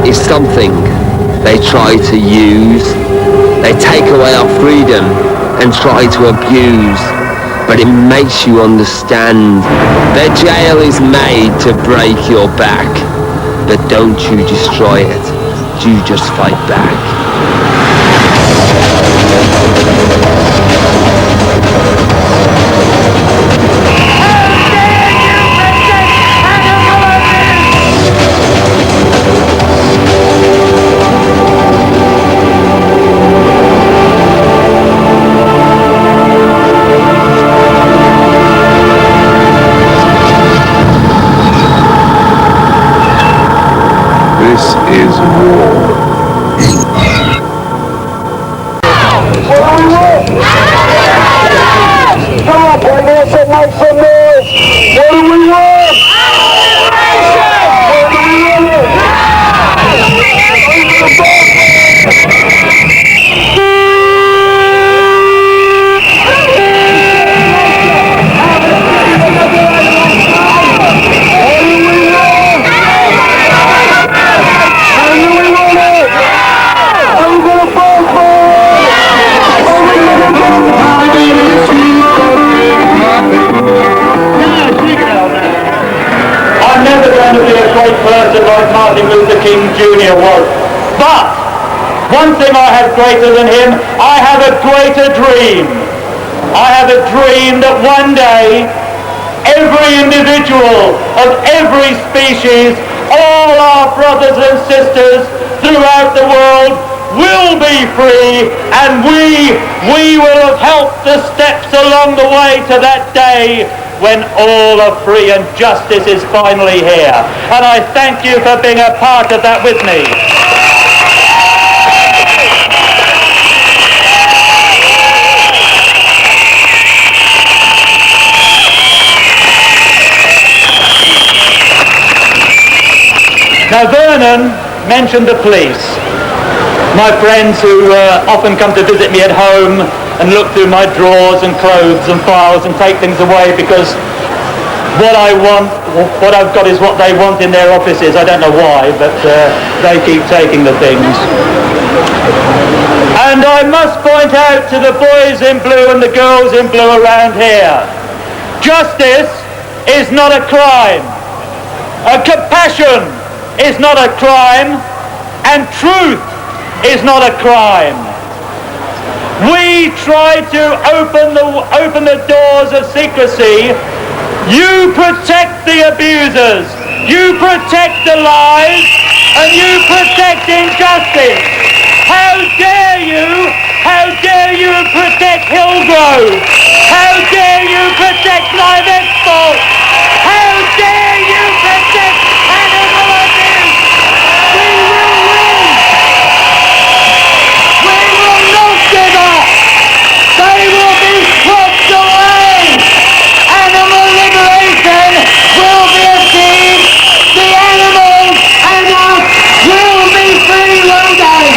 is something they try to use. They take away our freedom and try to abuse. But it makes you understand. Their jail is made to break your back. But don't you destroy it. You just fight back. This is war. Come on, boy, let's make some noise. What do we want? What do we want? Person like Martin Luther King Jr. was. But one thing I have greater than him, I have a greater dream. I have a dream that one day every individual of every species, all our brothers and sisters throughout the world will be free, and we will have helped the steps along the way to that day when all are free and justice is finally here. And I thank you for being a part of that with me. Now Vernon mentioned the police. My friends who often come to visit me at home and look through my drawers and clothes and files and take things away because what I want, what I've got is what they want in their offices. I don't know why, but they keep taking the things. And I must point out to the boys in blue and the girls in blue around here, justice is not a crime. Compassion is not a crime, and truth is not a crime. We try to open the doors of secrecy. You protect the abusers, you protect the lies, and you protect injustice. How dare you protect Hillgrove? How dare you protect live export? How dare you protect animal abuse? We will win! We will not give up! They will be swept away! Animal liberation will be achieved! The animals and us will be free one day!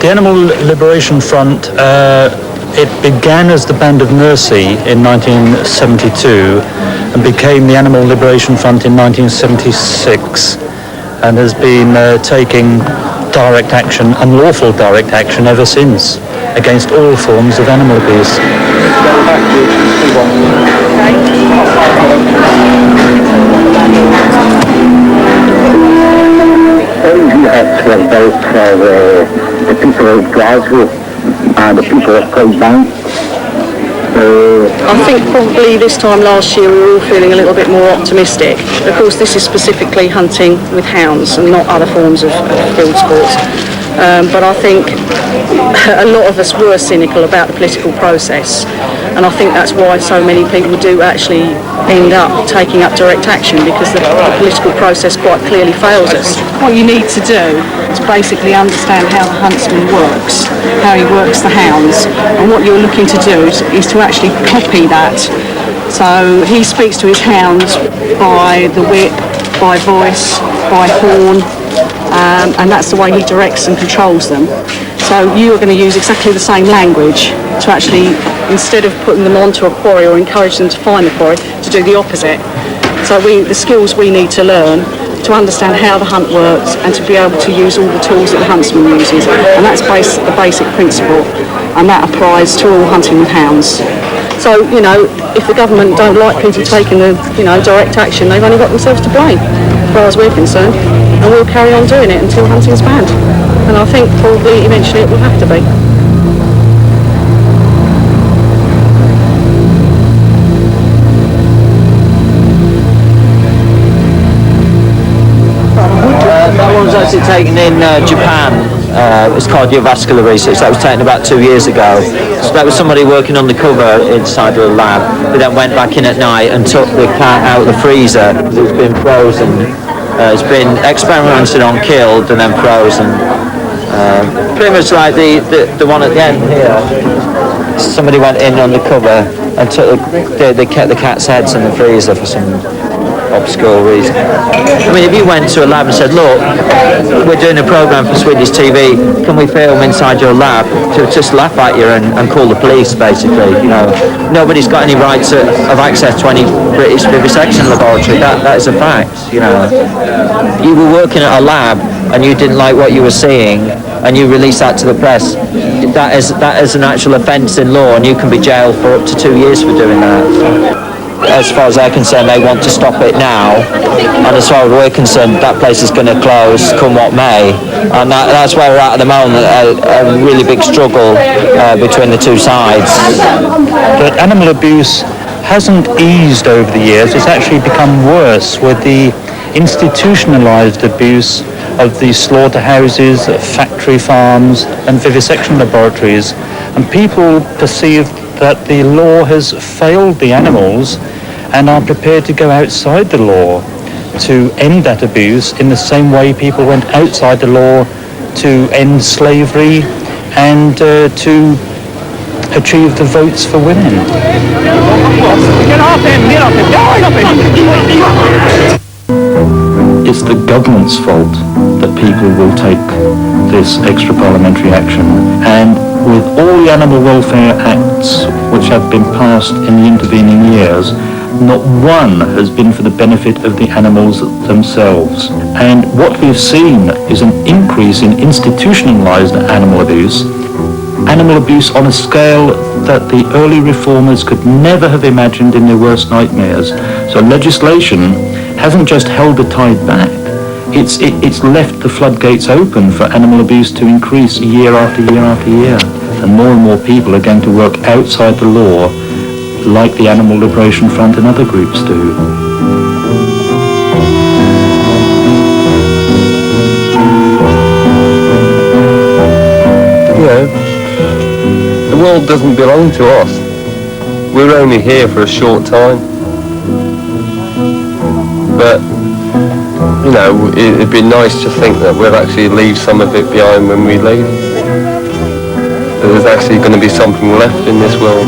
The Animal Liberation Front, it began as the Band of Mercy in 1972 and became the Animal Liberation Front in 1976. and has been taking direct action, unlawful direct action, ever since, against all forms of animal abuse. Both the people of Glasgow and the people of Clydebank. I think probably this time last year we were all feeling a little bit more optimistic. Of course, this is specifically hunting with hounds and not other forms of field sports. But I think a lot of us were cynical about the political process, and I think that's why so many people do actually end up taking up direct action, because the political process quite clearly fails us. What you need to do is basically understand how the huntsman works, how he works the hounds, and what you're looking to do is to actually copy that. So he speaks to his hounds by the whip, by voice, by horn, and that's the way he directs and controls them. So you are going to use exactly the same language to actually, instead of putting them onto a quarry or encourage them to find the quarry, to do the opposite. So the skills we need to learn to understand how the hunt works and to be able to use all the tools that the huntsman uses. And that's the basic principle, and that applies to all hunting with hounds. So, if the government don't like people taking the, direct action, they've only got themselves to blame, as far as we're concerned. And we'll carry on doing it until hunting's banned. And I think probably eventually it will have to be. That one was actually taken in Japan. It's cardiovascular research. That was taken about 2 years ago. So that was somebody working on the cover inside of a lab, who then went back in at night and took the cat out of the freezer. It's been frozen. It's been experimented on, killed, and then frozen. Pretty much like the one at the end here. Somebody went in on the cover and they kept the cat's heads in the freezer for some obscure reason. I mean, if you went to a lab and said, look, we're doing a programme for Swedish TV, can we film inside your lab? To just laugh at you and call the police, basically. Nobody's got any rights of access to any British vivisection laboratory. That is a fact. You were working at a lab and you didn't like what you were seeing and you release that to the press. That is an actual offence in law, and you can be jailed for up to 2 years for doing that. As far as they're concerned, they want to stop it now, and as far as we're concerned, that place is going to close come what may, and that's where we're at the moment, a really big struggle between the two sides. But animal abuse hasn't eased over the years. It's actually become worse with the institutionalised abuse of the slaughterhouses, factory farms and vivisection laboratories, and people perceive that the law has failed the animals and are prepared to go outside the law to end that abuse in the same way people went outside the law to end slavery and to achieve the votes for women. It's the government's fault that people will take this extra parliamentary action, and with all the animal welfare acts which have been passed in the intervening years, not one has been for the benefit of the animals themselves. And what we've seen is an increase in institutionalized animal abuse on a scale that the early reformers could never have imagined in their worst nightmares. So legislation hasn't just held the tide back, it's left the floodgates open for animal abuse to increase year after year after year. And more people are going to work outside the law, like the Animal Liberation Front and other groups do. The world doesn't belong to us. We're only here for a short time. But, it'd be nice to think that we'll actually leave some of it behind when we leave. There's actually going to be something left in this world.